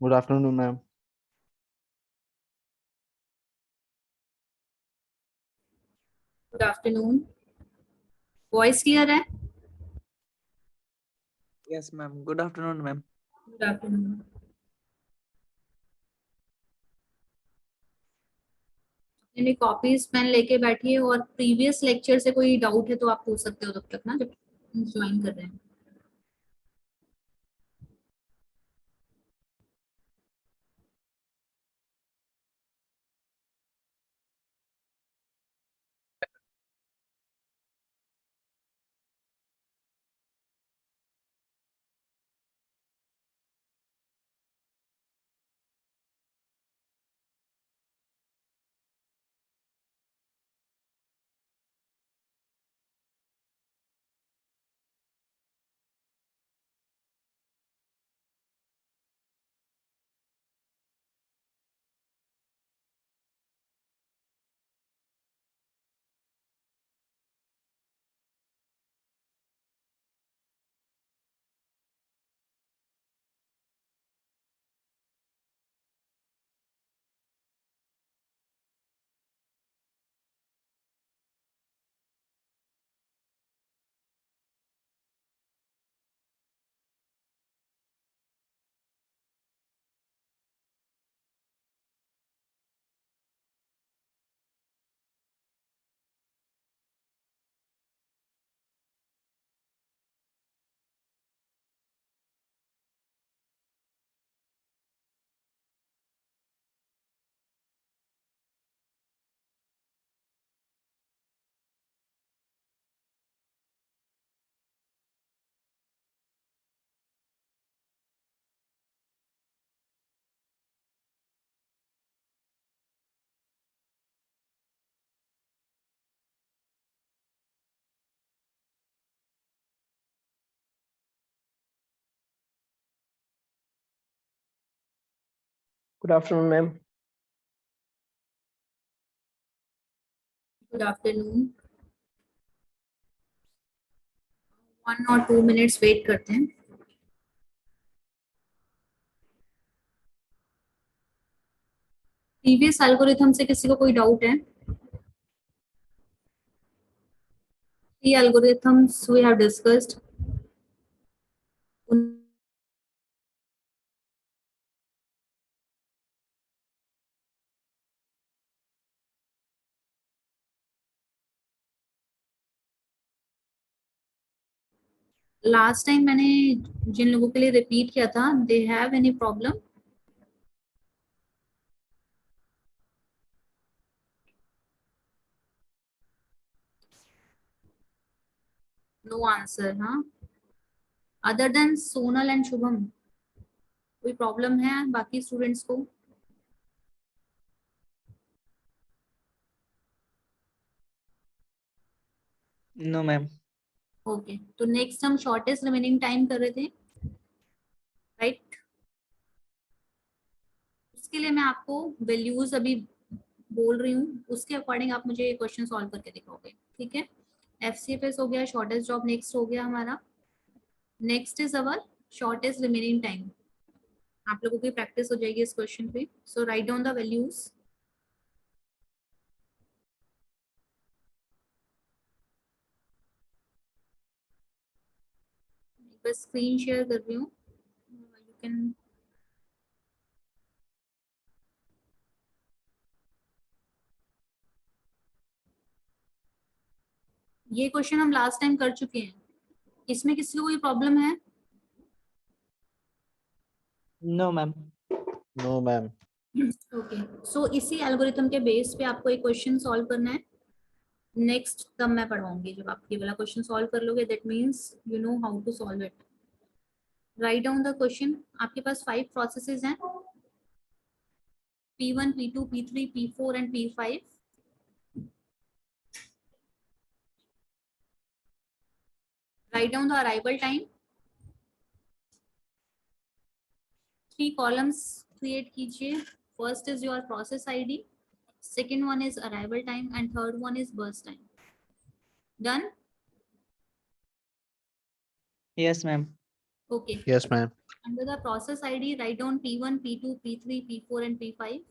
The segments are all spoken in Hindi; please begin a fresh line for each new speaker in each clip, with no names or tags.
Good afternoon, ma'am.
Good afternoon. Voice clear है?
Yes, ma'am. Good afternoon, ma'am.
Good afternoon. मैंने कॉपीज पेन लेके बैठी है और प्रीवियस लेक्चर से कोई डाउट है तो आप पूछ सकते हो तब तक ना, जब ज्वाइन कर रहे हैं।
Good afternoon, ma'am.
Good afternoon. 1 or 2 minutes wait करते हैं। प्रीवियस एल्गोरिथम से किसी को कोई डाउट है? The algorithms we have discussed, last time मैंने जिन लोगों के लिए रिपीट किया था, they have any problem? No answer. हाँ, other than Sonal and Shubham कोई प्रॉब्लम है बाकी स्टूडेंट्स को?
No, ma'am.
ओके, तो नेक्स्ट हम शॉर्टेस्ट रिमेनिंग टाइम कर रहे थे, राइट? उसके लिए मैं आपको वैल्यूज अभी बोल रही हूँ, उसके अकॉर्डिंग आप मुझे क्वेश्चन सॉल्व करके दिखाओगे, ठीक है? FCFS हो गया, शॉर्टेस्ट जॉब नेक्स्ट हो गया हमारा। Next is our shortest remaining time. आप लोगों की प्रैक्टिस हो जाएगी इस क्वेश्चन पे। सो राइट डाउन द वैल्यूज। बस स्क्रीन शेयर कर रही हूँ, यू कैन। ये क्वेश्चन हम लास्ट टाइम कर चुके हैं, इसमें किसी को कोई प्रॉब्लम है?
No, ma'am.
No, ma'am.
Okay, सो इसी एल्गोरिथम के बेस पे आपको एक क्वेश्चन सॉल्व करना है। नेक्स्ट तब मैं पढ़ाऊंगी, जब आप ये वाला क्वेश्चन सॉल्व कर लोगे, that means you know how to solve it. Write down the question. आपके पास 5 प्रोसेसेस हैं, P1, P2, P3, P4 and P5। Write down the arrival time. 3 columns create कीजिए। First is your process ID, second one is arrival time and third one is burst time. Done?
Yes, ma'am.
Okay,
Yes, ma'am.
Under the process ID, write down P1, P2, P3, P4, and P5.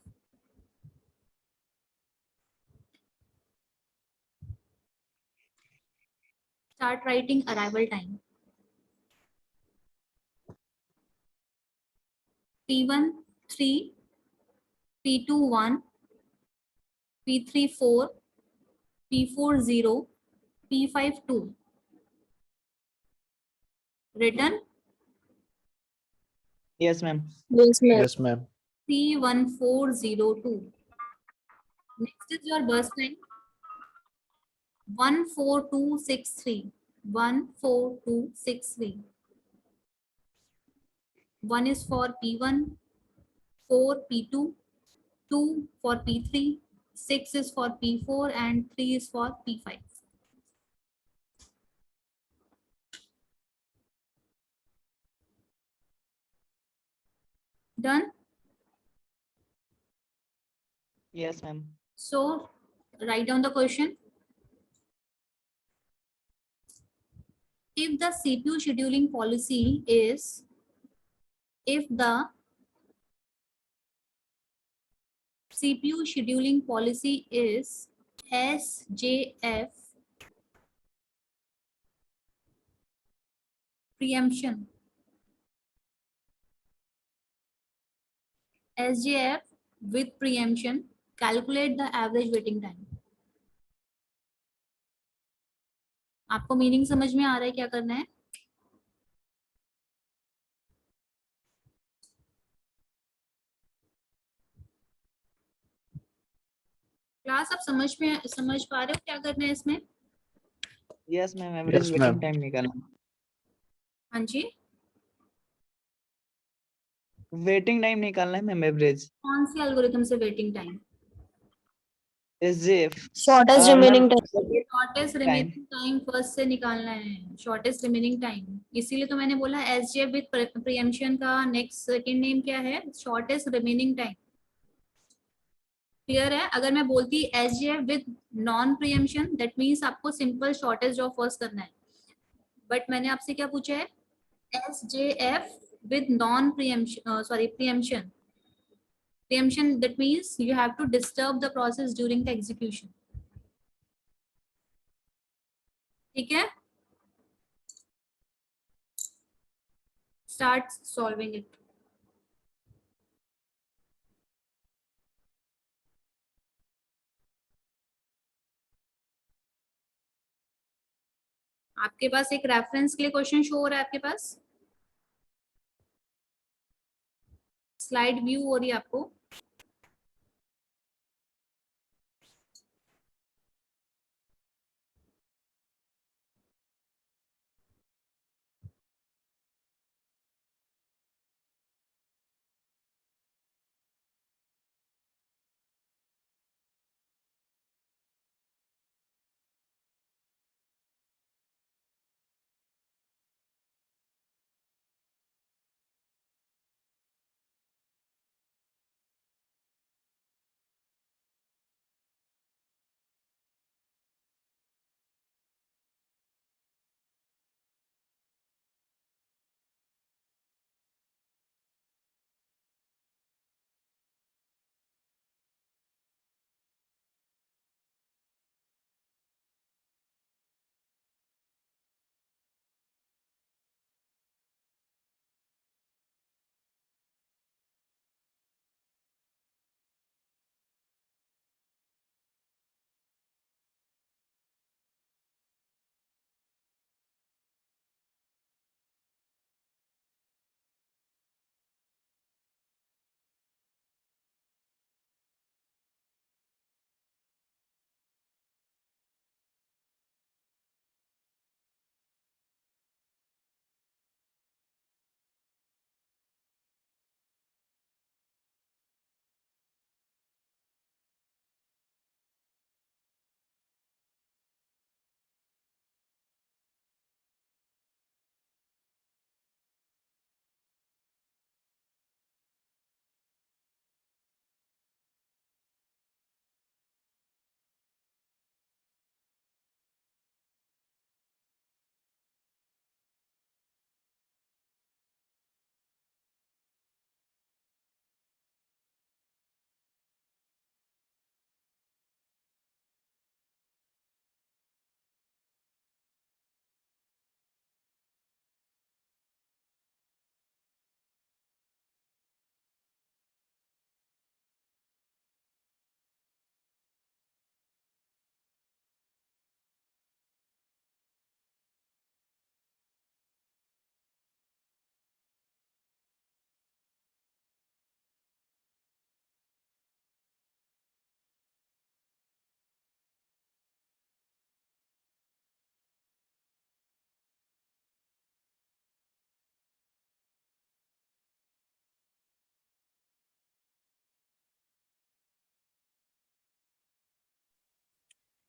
Start writing arrival time. P1 3, P2 1, P3 4, P4 0, P5 2. Written
Yes, ma'am.
Yes, ma'am.
Yes, ma'am.
P1402. Next is your bus line. 14263. 14263. 1 is for P1, 4 P2, 2 for P3, 6 is for P4, and 3 is for P5. Done?
Yes, ma'am.
So write down the question. If the CPU scheduling policy is, if the CPU scheduling policy is SJF preemption. SJF with preemption, calculate the average waiting time. आपको मीनिंग समझ में आ रहा है क्या करना है? क्लास आप समझ पा रहे हो क्या करना है इसमें?
Yes, ma'am. Average
Yes,
waiting
ma'am.
time निकालना.
हाँ जी,
Waiting time निकालना है मैम average.
कौन सी एल्गोरिथम से waiting time?
SJF.
Shortest remaining time.
Shortest remaining time first से निकालना है. शॉर्टेस्ट रिमेनिंग टाइम, इसीलिए तो मैंने बोला एसजेएफ विद प्रीएम्पशन का नेक्स्ट सेकंड नेम क्या है? Shortest remaining time. क्लियर है? अगर मैं बोलती SJF with non preemption, that means आपको सिंपल शॉर्टेस्ट जॉब फर्स्ट करना है. बट मैंने आपसे क्या पूछा है? SJF with non-preemption, preemption. Preemption, that means you have to disturb the process during the execution. ठीक है? Start solving it. आपके पास एक रेफरेंस के लिए क्वेश्चन शो हो रहा है आपके पास? स्लाइड व्यू हो रही है आपको?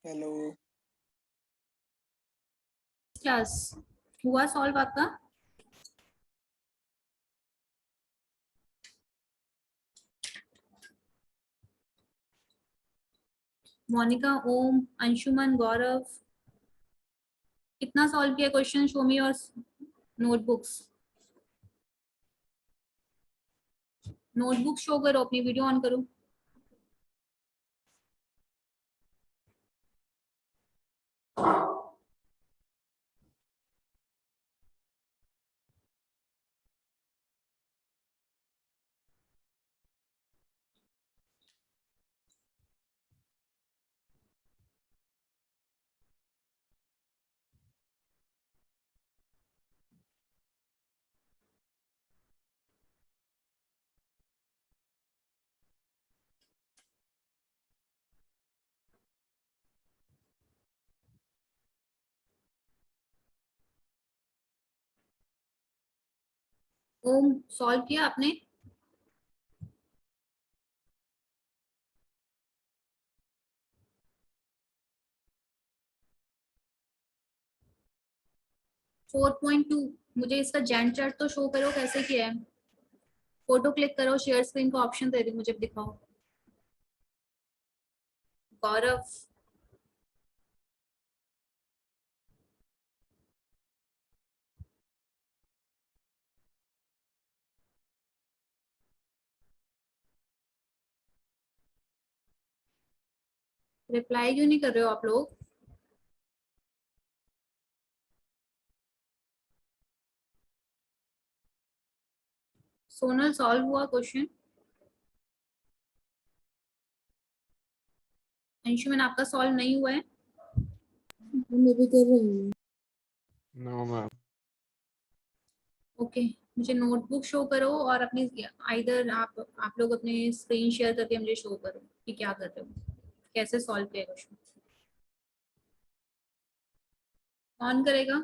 हेलो।
क्लास हुआ सॉल्व आपका? मोनिका, ओम, अंशुमन, गौरव, कितना सॉल्व किया question? Show me your notebooks. Notebook show करो, अपनी वीडियो ऑन करो। ओम, सॉल्व किया आपने? फोर पॉइंट टू, मुझे इसका जैन चार्ट तो शो करो, कैसे किया है? फोटो क्लिक करो, शेयर स्क्रीन का ऑप्शन दे दी, मुझे दिखाओ। गौरव, रिप्लाई क्यों नहीं कर रहे हो आप लोग? सोनल, सॉल्व हुआ क्वेश्चन? अंशुमन, आपका सॉल्व नहीं हुआ है?
मैं भी कर रही हूँ।
No ma'am.
ओके, मुझे नोटबुक शो करो और अपनी आइदर आप लोग अपने स्क्रीन शेयर करके मुझे शो करो कि क्या कर रहे हो, कैसे सॉल्व किया क्वेश्चन। कौन करेगा?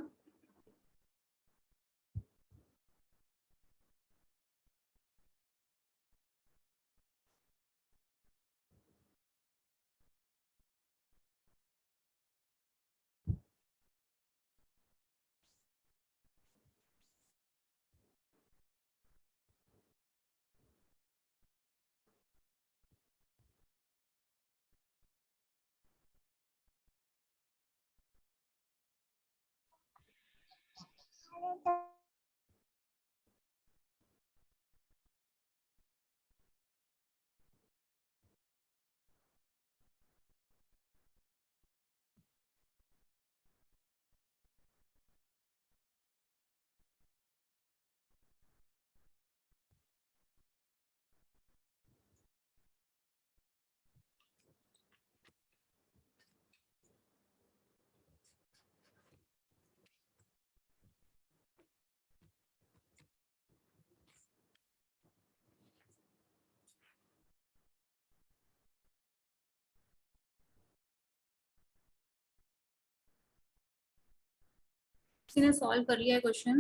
किसी ने सॉल्व कर लिया है क्वेश्चन?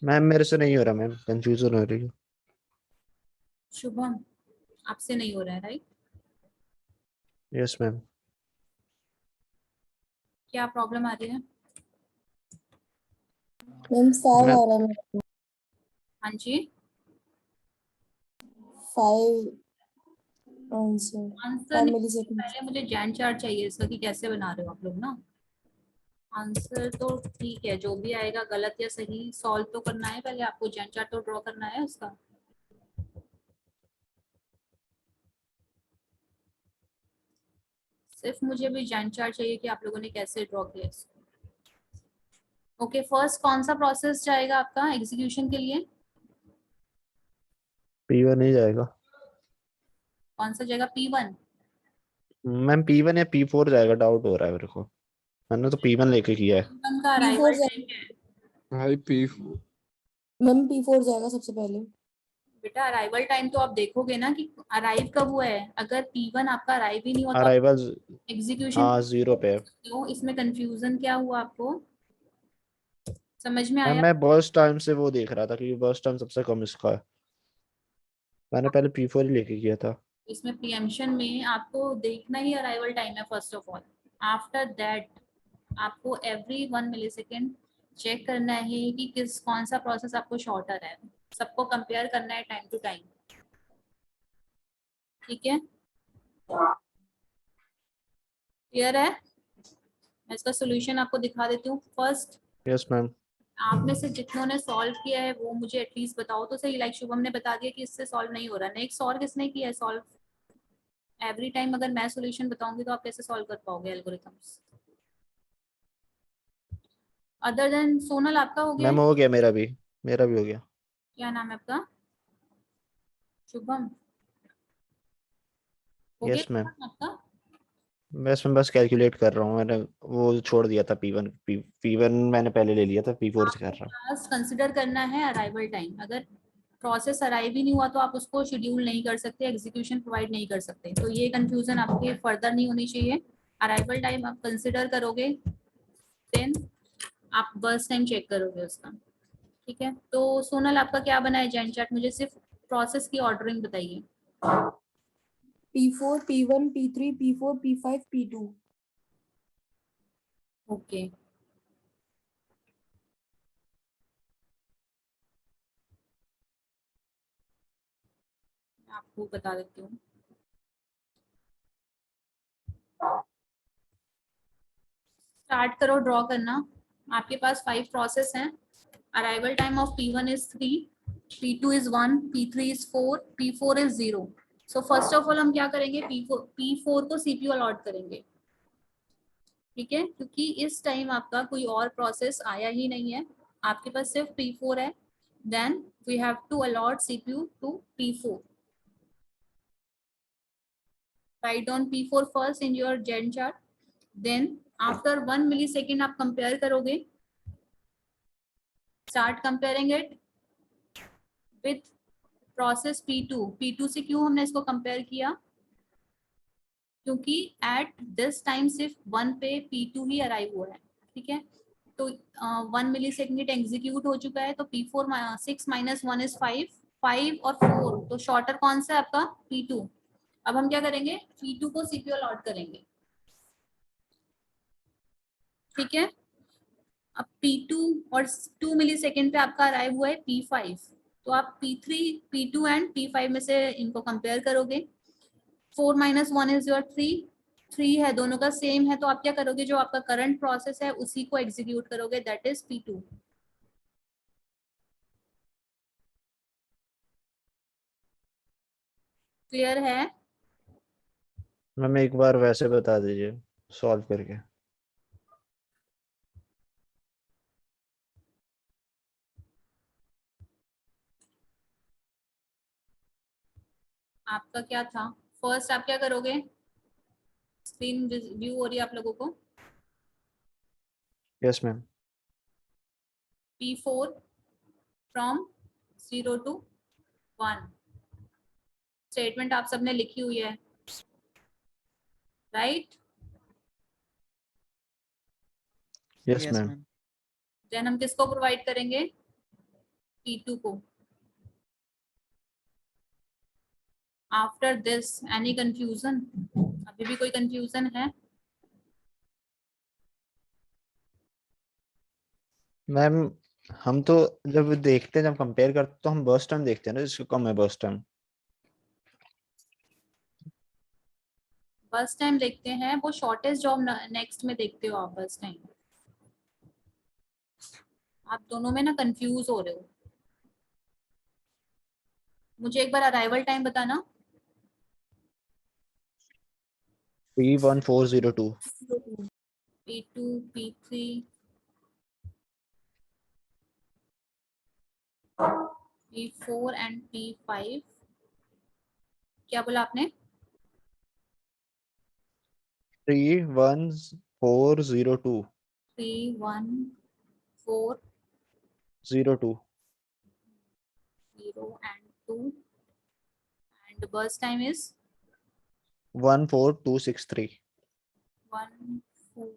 मैम मेरे से नहीं हो रहा मैम, कंफ्यूजन हो रही है।
शुभम, आपसे नहीं हो रहा है राइट?
Yes ma'am.
क्या प्रॉब्लम आ रही है?
मैम 5
मैम
आ रहा है मेरे को।
हाँ जी।
5 आंसर
आंसर
5
नहीं,
मिलीसेकंड।
पहले मुझे जैन चार्ट चाहिए इसका कि कैसे बना रहे हो आप लोग ना। आंसर तो ठीक है, जो भी आएगा गलत या सही सॉल्व तो करना है, पहले आपको जैन चार्ट तो ड्रॉ करना है उसका। सिर्फ मुझे भी जैन चार्ट चाहिए कि आप लोगों ने कैसे ड्रॉ किया इसको। ओके, फर्स्ट कौन सा प्रोसेस जाएगा आपका एग्जीक्यूशन के लिए?
P1 नहीं जाएगा
कौन सा जाएगा? P1?
मैम, P1 या P4 जाएगा, डाउट हो रहा है मेरे को। मैंने तो P1 लेके किया है।
P1 का
P4
अराइवल
जाएगा।
टाइम है।
भाई पी
मैम P4 जाएगा सबसे पहले।
बेटा अराइवल टाइम तो आप देखोगे ना कि अराइव कब हुआ है। अगर P1 आपका अराइव ही नहीं हुआ तो
अराइवल
एग्जीक्यूशन
हाँ 0 पे है।
तो इसमें कंफ्यूजन क्या हुआ आपको, समझ में
मैम
आया?
मैं बर्स्ट टाइम से वो देख रहा था क्योंकि बर्स्ट टाइम सबसे कम इसका है। मैंने पहले P4 ही लेके किया था।
इसमें प्रीएम्पशन में आपको देखना ही अराइवल टाइम है first of all. After that आपको एवरी 1 मिलीसेकेंड चेक करना है कि कौन सा प्रोसेस आपको शॉर्टर है। सबको कंपेयर करना है टाइम टू टाइम, ठीक है? क्लियर है? मैं इसका सोल्यूशन आपको दिखा देती हूँ। First
yes ma'am.
आप में से जितनों ने सॉल्व किया है वो मुझे एटलीस्ट बताओ तो सही। लाइक शुभम ने बता दिया कि इससे सॉल्व नहीं हो रहा। नेक्स्ट और किसने किया है सॉल्व? एवरी टाइम अगर मैं सॉल्यूशन बताऊंगी तो आप कैसे सॉल्व कर पाओगे एल्गोरिथम्स? अदर देन सोनल आपका हो गया है?
मैम हो गया मेरा भी हो गया।
क्या नाम है आपका? शुभम हो गया
यस मैम।
शुभम आपका?
बस कैलकुलेट कर रहा हूँ। मैंने वो छोड़ दिया था P1 मैंने पहले ले लिया था, P4 से कर रहा हूँ।
बस कंसिडर करना है अराइवल टाइम। अगर प्रोसेस अराइव ही नहीं हुआ तो आप उसको शेड्यूल नहीं कर सकते, एग्जीक्यूशन प्रोवाइड नहीं कर सकते। तो ये कंफ्यूजन आपके फर्दर नहीं होनी चाहिए। अराइवल टाइम आप कंसिडर करोगे, देन आप बस टाइम चेक करोगे उसका, ठीक है? तो सोनल आपका क्या बना है जैन चार्ट? मुझे सिर्फ प्रोसेस की ऑर्डरिंग बताइए।
P4, P1, P3, P4, P5, P2.
Okay आपको बता देती हूँ। स्टार्ट करो ड्रॉ करना। आपके पास 5 प्रोसेस हैं। Arrival time of P1 is 3, P2 is 1, P3 is 4, P4 is 0। So first of all हम क्या करेंगे, P4 को CPU अलॉट करेंगे, ठीक है? क्योंकि इस टाइम आपका कोई और प्रोसेस आया ही नहीं है, आपके पास सिर्फ P4 है। Then we have to allot CPU to P4। write down P4 first in your Gantt chart. Then after 1 millisecond आप कंपेयर करोगे, start comparing it with process P2। P2 से क्यों हमने इसको कंपेयर किया? क्योंकि एट दिस टाइम सिर्फ 1 पे P2 ही अराइव हुआ है, ठीक है? तो 1 मिलीसेकंड एग्जीक्यूट हो चुका है। तो P4 6 माइनस 1 इज 5, 5 और 4 तो शॉर्टर कौन सा है आपका? P2। अब हम क्या करेंगे, P2 को CPU अलॉट करेंगे, ठीक है? अब P2 और 2 मिलीसेकंड पे आपका अराइव हुआ है P5। तो आप P3, P2 एंड P5 में से इनको कंपेयर करोगे। 4 माइनस 1 इज योर 3, 3 है, दोनों का सेम है। तो आप क्या करोगे, जो आपका करंट प्रोसेस है उसी को एग्जीक्यूट करोगे, दैट इज P2। क्लियर है?
मैम एक बार वैसे बता दीजिए सॉल्व करके।
आपका क्या था? फर्स्ट आप क्या करोगे, स्क्रीन व्यू हो रही है आप लोगों को?
Yes ma'am.
P4 from 0 to 1 statement आप सबने लिखी हुई है, right?
Yes
Yes,
ma'am.
ma'am.
Then हम किसको प्रोवाइड करेंगे? P2 को। After this any confusion? अभी भी कोई कंफ्यूजन है?
मैम हम तो जब देखते हैं, जब कंपेयर करते हैं तो हम बर्स्ट टाइम देखते हैं ना, जिसको कम है बर्स्ट टाइम।
बस टाइम देखते हैं, वो शॉर्टेस्ट जॉब नेक्स्ट में देखते हो आप बस टाइम। आप दोनों में ना कंफ्यूज हो रहे हो। मुझे एक बार अराइवल टाइम बताना।
P1402।
P2, P3, P4 and P5। क्या बोला आपने?
31402।
3, 1, 4,
02।
0 and 2 and burst time is
14263.
1 4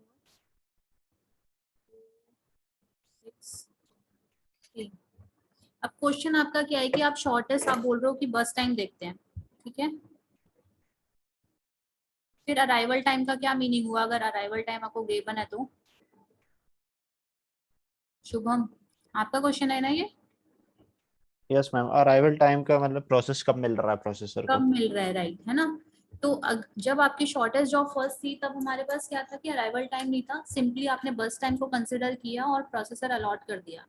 6 3। अब क्वेश्चन आपका क्या है कि आप शॉर्टेस्ट आप बोल रहे हो कि बस टाइम देखते हैं, ठीक है। फिर अराइवल टाइम का क्या मीनिंग हुआ अगर अराइवल टाइम आपको गिवन है तो? शुभम आपका क्वेश्चन है ना ये?
यस मैम, अराइवल टाइम का मतलब प्रोसेस कब मिल रहा है प्रोसेसर
कब
को।
मिल रहा है, राइट, है ना। तो जब आपकी शॉर्टेस्ट जॉब फर्स्ट थी तब हमारे पास क्या था कि अराइवल टाइम नहीं था, सिंपली आपने बस टाइम को कंसिडर किया और प्रोसेसर अलॉट कर दिया।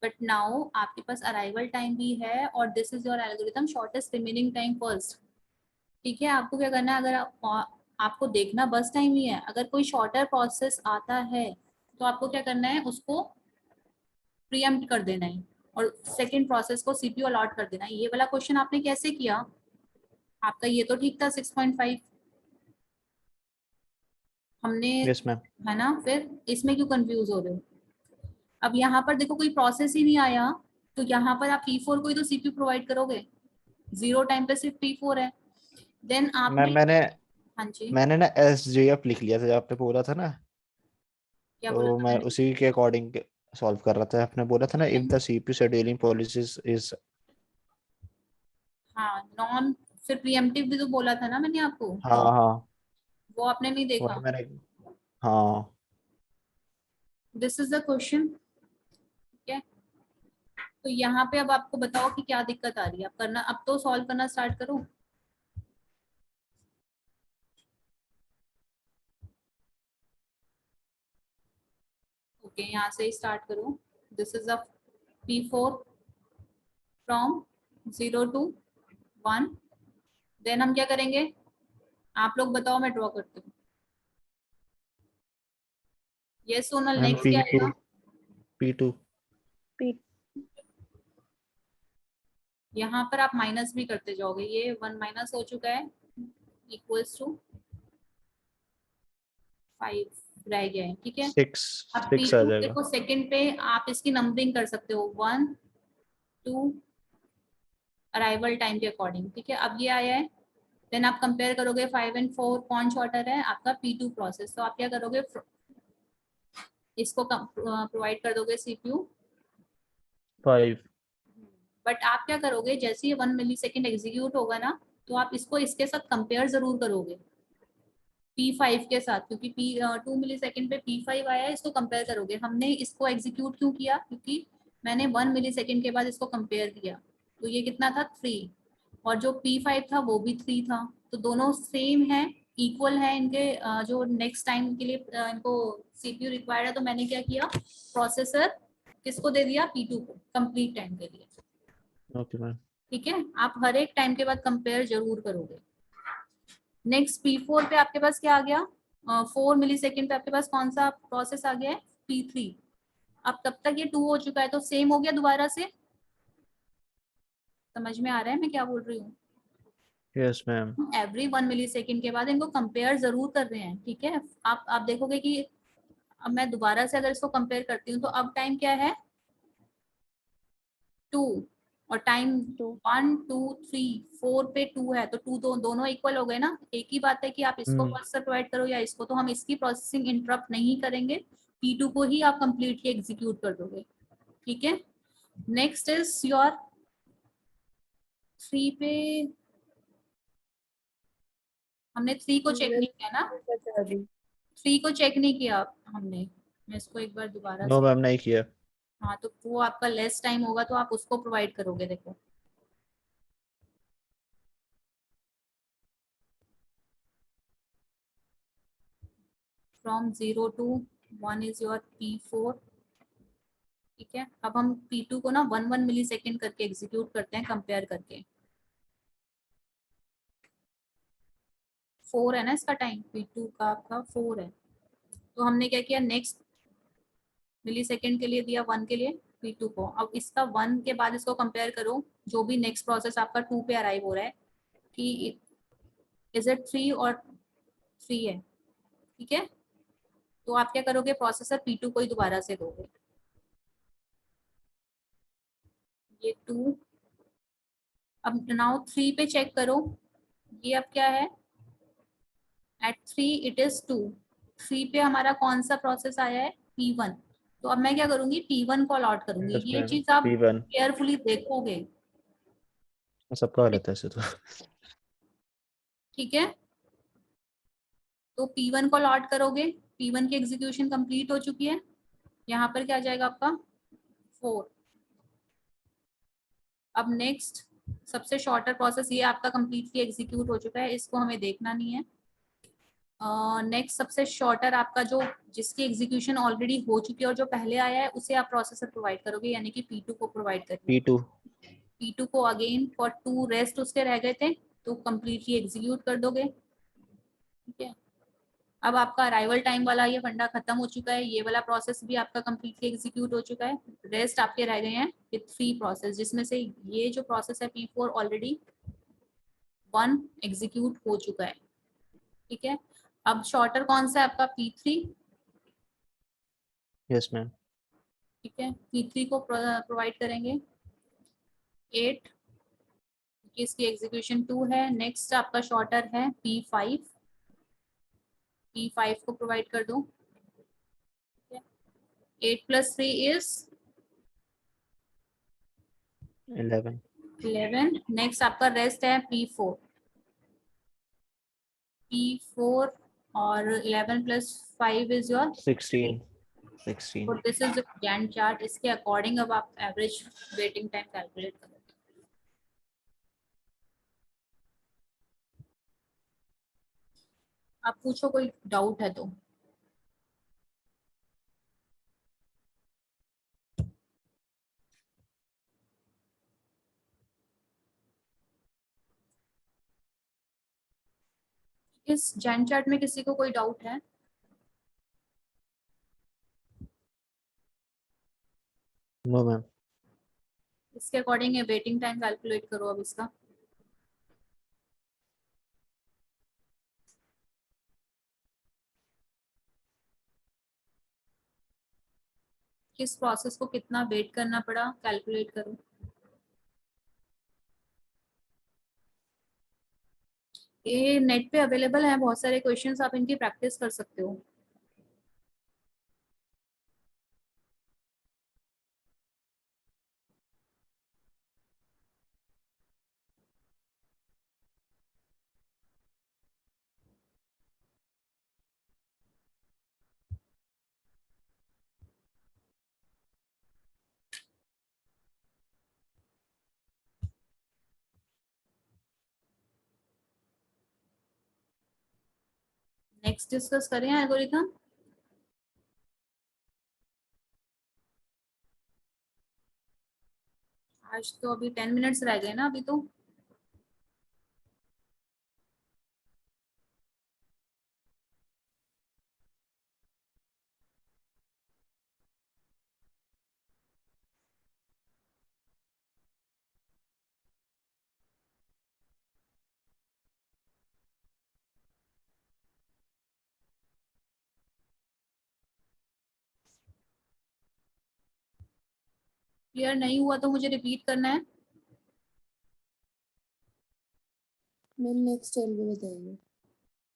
बट नाउ आपके पास अराइवल टाइम भी है और this is your algorithm shortest remaining time first, ठीक है। आपको क्या करना है, अगर आपको देखना बस टाइम ही है, अगर कोई शॉर्टर प्रोसेस आता है तो आपको क्या करना है, उसको प्रीएम्प्ट कर देना है और सेकंड प्रोसेस को सीपीयू अलॉट कर देना है। ये वाला क्वेश्चन आपने कैसे किया? आपका ये तो ठीक था 6.5 हमने,
यस मैम।
है ना। फिर इसमें क्यों कंफ्यूज हो रहे हो? अब यहाँ पर देखो कोई प्रोसेस ही नहीं आया तो यहाँ पर आप P4 को ही तो सीपीयू प्रोवाइड करोगे, जीरो टाइम पे सिर्फ P4 है। देन
मैम
आपने,
मैंने
हाँ जी
मैंने ना SJF लिख लिया था जब आपने बोला था ना,
क्या बोला
तो
था
मैं
मैंने?
उसी के अकॉर्डिंग सॉल्व कर रहा था। आपने बोला था ना if the CPU scheduling policies is.
हाँ नॉन, फिर प्रीएम्प्टिव भी तो बोला था ना मैंने आपको,
हाँ हाँ,
वो आपने नहीं
वही
देखा।
मैंने। हाँ।
दिस इज द क्वेश्चन, ठीक है। तो यहाँ पे अब आपको बताओ कि क्या दिक्कत आ रही है, अब करना, अब तो सॉल्व करना स्टार्ट करो। ओके यहाँ से ही स्टार्ट करो। This is a P4 from 0 to 1। देन हम क्या करेंगे, आप लोग बताओ, मैं ड्रॉ करती हूँ। ये सोनल,
मैम
नेक्स्ट क्या
P2
आएगा?
P2।
यहाँ पर आप माइनस भी करते जाओगे, ये 1 माइनस हो चुका है, इक्वल्स टू 5 रह गया है, ठीक है।
सिक्स
अब
सिक्स आ
P2
जाएगा।
देखो सेकंड पे आप इसकी नंबरिंग कर सकते हो 1 2 अराइवल टाइम के अकॉर्डिंग, ठीक है। अब ये आया है, देन आप कंपेयर करोगे 5 एंड 4 कौन शॉर्टर है, आपका P2 प्रोसेस। तो आप क्या करोगे, इसको प्रोवाइड कर दोगे सीपीयू।
5।
बट आप क्या करोगे, जैसे ये 1 मिलीसेकंड एग्जीक्यूट होगा ना, तो आप इसको इसके साथ कंपेयर जरूर करोगे P5 के साथ, क्योंकि P2 मिलीसेकंड पे P5 आया है, इसको कंपेयर करोगे। हमने इसको एग्जीक्यूट क्यों किया, क्योंकि मैंने 1 मिलीसेकंड के बाद इसको कंपेयर किया, तो ये कितना था 3, और जो P5 था वो भी 3 था, तो दोनों सेम है, इक्वल है इनके। जो नेक्स्ट टाइम के लिए इनको सीपीयू रिक्वायर्ड है, तो मैंने क्या किया, प्रोसेसर किसको दे दिया, P2 को कंप्लीट टाइम के लिए,
ओके मैम।
ठीक है। आप हर एक टाइम के बाद कंपेयर जरूर करोगे। नेक्स्ट P4 पे आपके पास क्या आ गया, 4 मिलीसेकंड पे आपके पास कौन सा प्रोसेस आ गया है, P3। अब तब तक ये 2 हो चुका है, तो सेम हो गया दोबारा से। समझ में आ रहा है मैं क्या बोल रही हूँ?
Yes ma'am.
एवरी 1 मिलीसेकंड के बाद इनको कंपेयर जरूर कर रहे हैं, ठीक है। आप देखोगे कि अब मैं दोबारा से अगर इसको कंपेयर करती हूँ तो अब टाइम क्या है 2, और टाइम 1 2 3 4 पे 2 है, तो 2 दोनों इक्वल हो गए ना। एक ही बात है कि आप इसको प्रोसेसर प्रोवाइड करो या इसको, तो हम इसकी प्रोसेसिंग इंटरप्ट नहीं करेंगे, P2 को ही आप कंप्लीटली एग्जीक्यूट कर दोगे, ठीक है। नेक्स्ट इज योर 3 पे, हमने 3 को चेक नहीं किया ना, 3 को चेक नहीं किया हमने। मैं इसको एक बार दोबारा
नो
से,
मैम, नहीं किया।
हाँ तो वो आपका लेस टाइम होगा तो आप उसको प्रोवाइड करोगे। देखो from 0 to 1 is your P4, ठीक है। अब हम P2 को ना 1 मिलीसेकंड करके एग्जीक्यूट करते हैं, कंपेयर करके। 4 है ना इसका टाइम, P2 का आपका 4 है, तो हमने क्या किया, नेक्स्ट मिलीसेकंड के लिए दिया 1 के लिए P2 को। अब इसका 1 के बाद इसको कंपेयर करो, जो भी नेक्स्ट प्रोसेस आपका 2 पे अराइव हो रहा है, कि इज इट 3 और 3 है, ठीक है। तो आप क्या करोगे, प्रोसेसर P2 को ही दोबारा से दोगे, ये 2 अब नाउ 3 पे चेक करो, ये अब क्या है, एट 3 इट इज 2, 3 पे हमारा कौन सा प्रोसेस आया है, P1। तो अब मैं क्या करूंगी, P1 को अलॉट करूंगी।
यस
ये
मैम,
चीज आप
P1
केयरफुली देखोगे,
सबका लेता है ऐसे तो।
ठीक है। तो P1 को अलॉट करोगे, P1 की एग्जीक्यूशन कंप्लीट हो चुकी है, यहाँ पर क्या आ जाएगा आपका 4। अब नेक्स्ट सबसे शॉर्टर प्रोसेस ये आपका कंप्लीटली एग्जीक्यूट हो चुका है, इसको हमें देखना नहीं है। नेक्स्ट सबसे शॉर्टर आपका जो जिसकी एग्जीक्यूशन ऑलरेडी हो चुकी है और जो पहले आया है उसे आप प्रोसेसर प्रोवाइड करोगे, यानी कि P2 को प्रोवाइड करोगे।
P2
P2 को अगेन फॉर 2 रेस्ट उसके रह गए थे तो कंप्लीटली एग्जीक्यूट कर दोगे, ठीक है। अब आपका अराइवल टाइम वाला ये फंडा खत्म हो चुका है, ये वाला प्रोसेस भी आपका कंप्लीटली एग्जीक्यूट हो चुका है। रेस्ट आपके रह गए हैं विथ 3 प्रोसेस, जिसमें से ये जो प्रोसेस है P4 ऑलरेडी 1 एग्जीक्यूट हो चुका है, ठीक है। अब शॉर्टर कौन सा है आपका, P3,
यस मैम,
ठीक है। P3 को प्रोवाइड करेंगे 8, इसकी एग्जीक्यूशन 2 है। नेक्स्ट आपका शॉर्टर है P5, P5 को प्रोवाइड कर दो, 8 + 3 इज
11
11। नेक्स्ट आपका रेस्ट है P4, P4 और 11 + 5 इज योर
16
और दिस इज गैंट चार्ट। इसके अकॉर्डिंग अब आप एवरेज वेटिंग टाइम कैलकुलेट करो। आप पूछो, कोई डाउट है तो। इस गैंट चार्ट में किसी को कोई डाउट है?
No ma'am.
इसके अकॉर्डिंग ये वेटिंग टाइम कैलकुलेट करो अब इसका। किस प्रोसेस को कितना वेट करना पड़ा, कैलकुलेट करो। ये नेट पे अवेलेबल है बहुत सारे क्वेश्चंस, आप इनकी प्रैक्टिस कर सकते हो। नेक्स्ट डिस्कस करें एल्गोरिथम। आज तो अभी 10 मिनट्स रह गए ना अभी तो। क्लियर नहीं हुआ तो मुझे रिपीट करना है।
मैम नेक्स्ट एल्गो बताइए।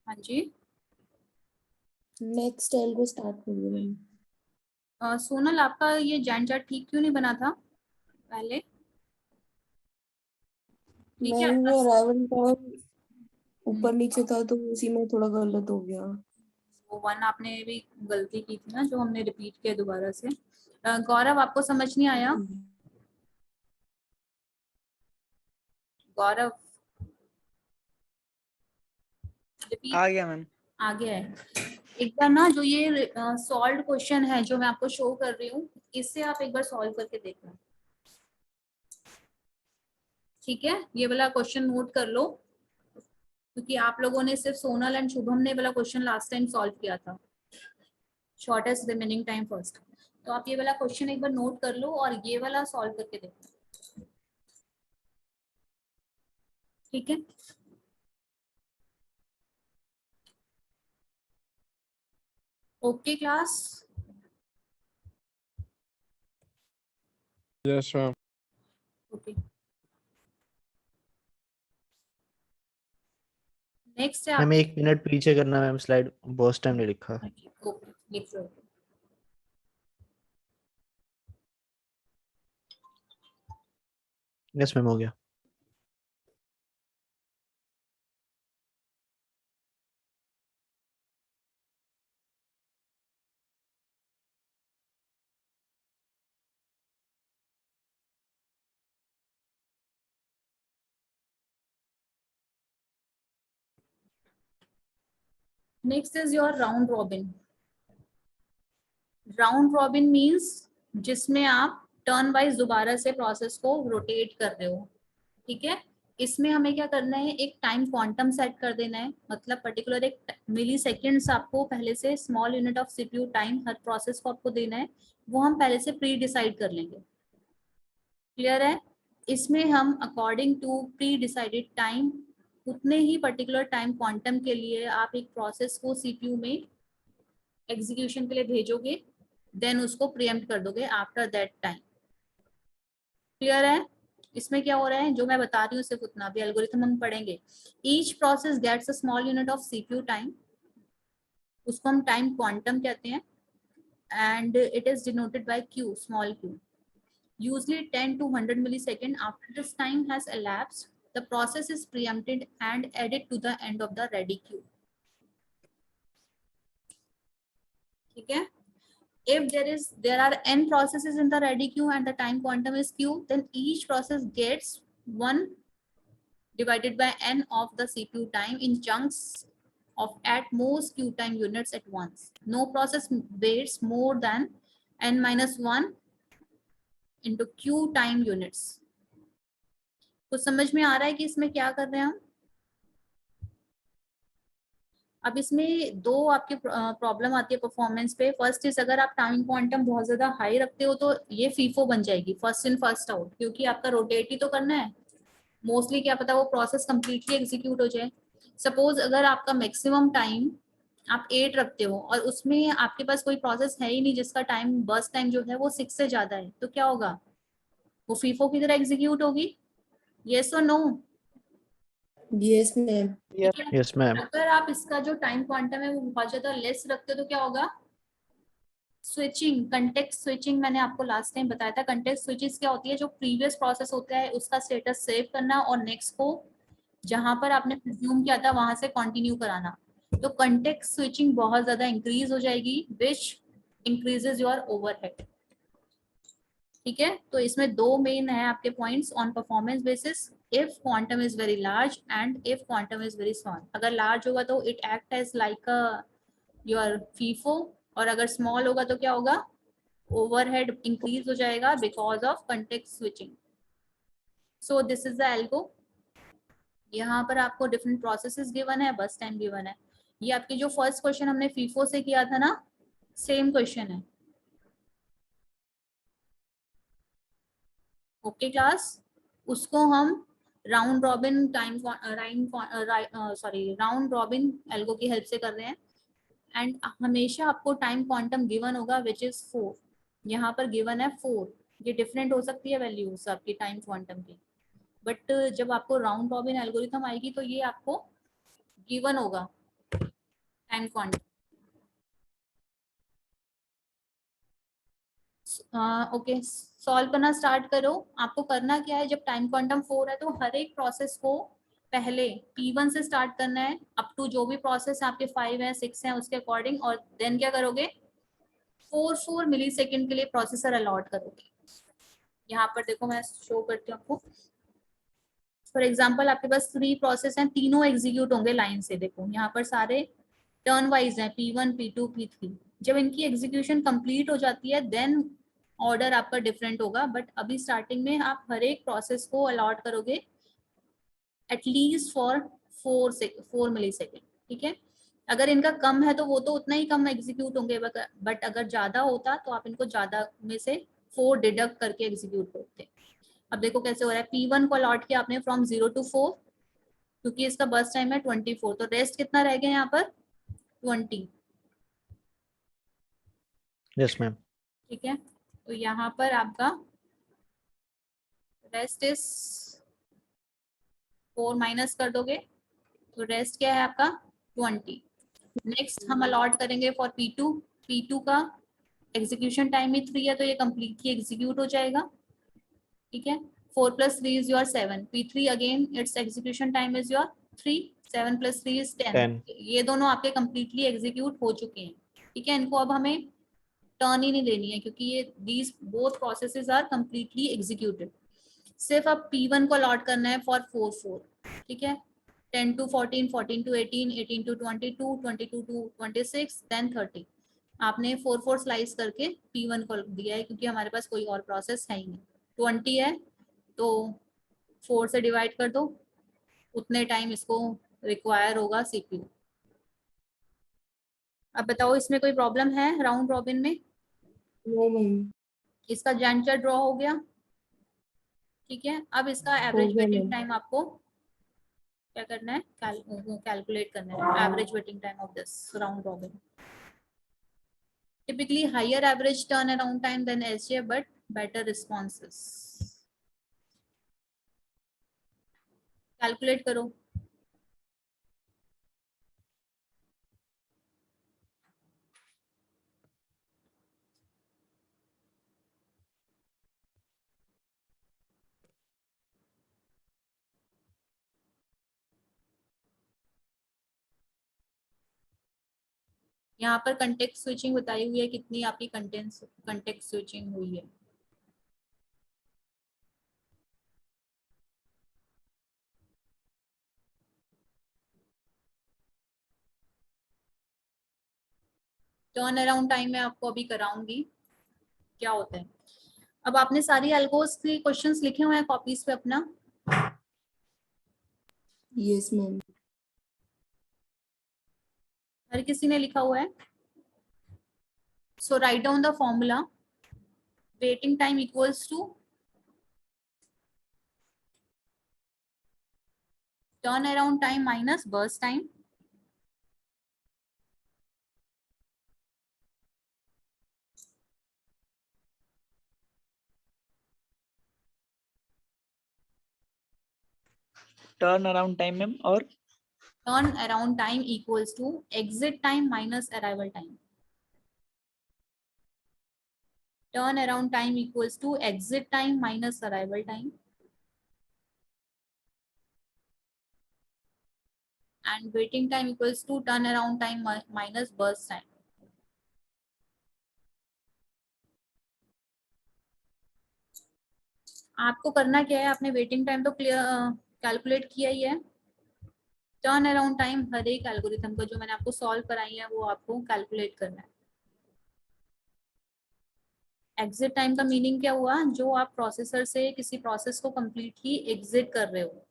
हाँ जी।
नेक्स्ट एल्गो स्टार्ट करिए मैम।
सोनल, आपका ये जैन चार्ट ठीक क्यों नहीं बना था पहले? ठीक है
मैम
आपका।
वो अराइवल टाइम ऊपर नीचे था तो उसी में थोड़ा गलत हो गया।
वो 1 आपने भी गलती की थी ना, जो हमने रिपीट किया दोबारा से। गौरव, आपको समझ नहीं आया? गौरव, रिपीट
आ गया मैम।
आ गया है। एक बार ना जो ये सॉल्व क्वेश्चन है जो मैं आपको शो कर रही हूँ, इससे आप एक बार सॉल्व करके देखना, ठीक है। ये वाला क्वेश्चन नोट कर लो, क्योंकि आप लोगों ने सिर्फ सोनल एंड शुभम ने वाला क्वेश्चन लास्ट टाइम सॉल्व किया था, शॉर्टेस्ट रिमेनिंग टाइम फर्स्ट। तो आप ये वाला क्वेश्चन एक बार नोट कर लो और ये वाला सॉल्व करके देखो, ठीक है। Okay class.
Yes, ma'am.
Okay. Next है
मैम 1 मिनट पीछे करना मैम, स्लाइड बॉस टाइम नहीं लिखा।
ओके लिख लो।
यस मैम हो गया।
Next is your round robin. Round robin means जिसमें आप टर्न वाइज दोबारा से प्रोसेस को रोटेट कर रहे हो, ठीक है। इसमें हमें क्या करना है, एक टाइम क्वांटम सेट कर देना है, मतलब पर्टिकुलर एक मिली सेकेंड्स आपको पहले से small unit of CPU time her process को आपको देना है, वो हम पहले से प्री डिसाइड कर लेंगे। क्लियर है। इसमें हम according to pre decided time उतने ही पर्टिकुलर टाइम क्वांटम के लिए आप एक प्रोसेस को सीपीयू में एग्जीक्यूशन के लिए भेजोगे, देन उसको प्रीएम्प्ट कर दोगे आफ्टर दैट टाइम। क्लियर है। इसमें क्या हो रहा है, जो मैं बता रही हूँ सिर्फ उतना, भी एल्गोरिथम हम पढ़ेंगे। Each process gets a small unit of CPU time, उसको हम टाइम क्वांटम कहते हैं, and it is denoted by Q, small Q, usually 10 to 100 millisecond. After this time has elapsed, the process is preempted and added to the end of the ready queue. ठीक है। If there are n processes in the ready queue and the time quantum is q, then each process gets 1 divided by n of the CPU time in chunks of at most q time units at once. No process waits more than n minus 1 into q time units. कुछ समझ में आ रहा है कि इसमें क्या कर रहे हैं हम। अब इसमें दो आपके प्रॉब्लम आती है परफॉर्मेंस पे। फर्स्ट इज अगर आप टाइम क्वांटम बहुत ज्यादा हाई रखते हो तो ये फीफो बन जाएगी, फर्स्ट इन फर्स्ट आउट, क्योंकि आपका रोटेट ही तो करना है मोस्टली, क्या पता वो प्रोसेस कंप्लीटली एग्जीक्यूट हो जाए। सपोज अगर आपका मैक्सिमम टाइम आप 8 रखते हो और उसमें आपके पास कोई प्रोसेस है ही नहीं जिसका टाइम बर्स्ट टाइम जो है वो 6 से ज्यादा है, तो क्या होगा, वो फीफो की तरह एग्जीक्यूट होगी। येस और no.
Yes ma'am.
Yes.
Yes ma'am.
अगर आप इसका जो टाइम क्वांटम है वो बहुत ज्यादा लेस रखते हो तो क्या होगा, स्विचिंग, कंटेक्स्ट स्विचिंग। मैंने आपको लास्ट टाइम बताया था, कंटेक्स्ट स्विचिंग क्या होती है, जो प्रीवियस प्रोसेस होता है उसका स्टेटस सेव करना और नेक्स्ट को जहां पर आपने प्रिज्यूम किया था वहां से कंटिन्यू कराना। तो कंटेक्स्ट स्विचिंग बहुत ज्यादा इंक्रीज हो जाएगी, विच इंक्रीजेज योर ओवरहेड। ठीक है। तो इसमें दो मेन है आपके points on performance basis, if quantum is very large and if quantum is very small. अगर लार्ज होगा तो it act as like your FIFO, और अगर स्मॉल होगा तो क्या होगा, ओवरहेड इंक्रीज हो जाएगा because of context switching. So this is the algo. यहाँ पर आपको डिफरेंट प्रोसेसेस गिवन है, बस टाइम गिवन है। ये आपकी जो फर्स्ट क्वेश्चन हमने फीफो से किया था ना, सेम क्वेश्चन है। ओके क्लास, उसको हम round robin time round robin algo की हेल्प से कर रहे हैं। एंड हमेशा आपको टाइम क्वांटम गिवन होगा विच इज 4। यहाँ पर गिवन है 4। ये डिफरेंट हो सकती है वैल्यूज आपकी टाइम क्वांटम की, बट जब आपको राउंड रॉबिन एल्गोरिथम आएगी तो ये आपको गिवन होगा टाइम क्वांटम। ओके, सॉल्व करना स्टार्ट करो। आपको करना क्या है, जब टाइम क्वांटम 4 है तो हर एक प्रोसेस को पहले P1 से स्टार्ट करना है अप टू जो भी प्रोसेस आपके 5 है 6 है उसके अकॉर्डिंग, और देन क्या करोगे, 4 मिली सेकेंड के लिए प्रोसेसर अलॉट करोगे। यहाँ पर देखो मैं शो करती हूँ आपको। फॉर एग्जाम्पल आपके पास 3 प्रोसेस हैं, तीनों एग्जीक्यूट होंगे लाइन से। देखो यहाँ पर सारे टर्न वाइज हैं, P1 P2 P3। जब इनकी एग्जीक्यूशन कंप्लीट हो जाती है देन ऑर्डर आपका डिफरेंट होगा, बट अभी स्टार्टिंग में आप हर एक प्रोसेस को अलॉट करोगे एटलीस्ट फॉर 4 मिली सेकेंड। ठीक है। अगर इनका कम है तो वो तो उतना ही कम एग्जीक्यूट होंगे, बट अगर ज्यादा होता तो आप इनको ज्यादा में से 4 डिडक्ट करके एग्जीक्यूट करते। अब देखो कैसे हो रहा है, P1 को अलॉट किया आपने फ्रॉम 0 to 4, क्योंकि इसका बस टाइम है 24, तो रेस्ट कितना रह गया यहाँ पर 20।
Yes ma'am.
ठीक है। तो यहाँ पर आपका रेस्ट इज 4 माइनस कर दोगे तो रेस्ट क्या है आपका 20। नेक्स्ट हम अलॉट करेंगे फॉर P2। P2 का एग्जीक्यूशन टाइम ही 3 है, तो ये कम्प्लीटली एग्जीक्यूट हो जाएगा। ठीक है, 4 + 3 is your 7। P3 again its execution time is your 3, 7 + 3 is 10।
10
ये दोनों आपके कम्प्लीटली एग्जीक्यूट हो चुके हैं। ठीक है, इनको अब हमें टर्न ही नहीं देनी है क्योंकि ये these both processes are completely executed। सिर्फ अब P1 को अलॉट करना है फॉर 4 4। ठीक है, 10 to 14, 14 to 18, 18 to 22, 22 to 26, then 30। आपने 4 4 स्लाइस करके P1 को दिया है क्योंकि हमारे पास कोई और प्रोसेस है ही नहीं। 20 है तो 4 से डिवाइड कर दो, उतने टाइम इसको रिक्वायर होगा सीपीयू। अब बताओ इसमें कोई प्रॉब्लम है राउंड रॉबिन में?
No ma'am.
इसका जैंचर ड्रॉ हो गया। ठीक है, अब इसका एवरेज
गया
वेटिंग
मैम।
टाइम आपको क्या करना है, कैलकुलेट करना है average waiting time of this round robin. Typically higher average turnaround time than SJ, but better responses. Calculate करो। यहाँ पर कंटेक्ट स्विचिंग बताई हुई है, कितनी आपकी कंटेक्ट स्विचिंग हुई है। टर्न अराउंड टाइम में आपको अभी कराऊंगी क्या होता है। अब आपने सारी एल्गोस के क्वेश्चंस लिखे हुए हैं कॉपीज पे अपना?
Yes ma'am.
हर किसी ने लिखा हुआ है? So write down the formula. Waiting time equals to turn around time minus burst time.
Turn around time ma'am और
turn around time equals to exit time minus arrival time. Turn around time equals to exit time minus arrival time and waiting time equals to turnaround time minus burst time। आपको करना क्या है, आपने वेटिंग टाइम तो क्लियर कैलकुलेट किया ही है। टर्न अराउंड टाइम हर एक एल्गोरिथम का जो मैंने आपको सॉल्व कराई है वो आपको कैलकुलेट करना है। एग्जिट टाइम का मीनिंग क्या हुआ, जो आप प्रोसेसर से किसी प्रोसेस को कंप्लीटली एग्जिट कर रहे हो।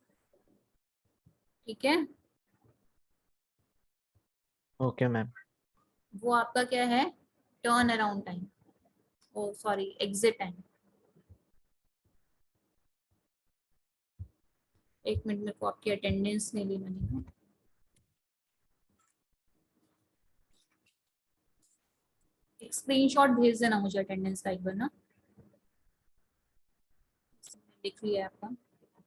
ठीक है,
ओके मैम।
वो आपका क्या है, टर्न अराउंड टाइम, ओ सॉरी एग्जिट टाइम। एक मिनट, मेरे को आपकी अटेंडेंस नहीं ली मैंने ना। एक स्क्रीनशॉट भेज देना मुझे अटेंडेंस का एक बार ना, लिख लिया है आपका।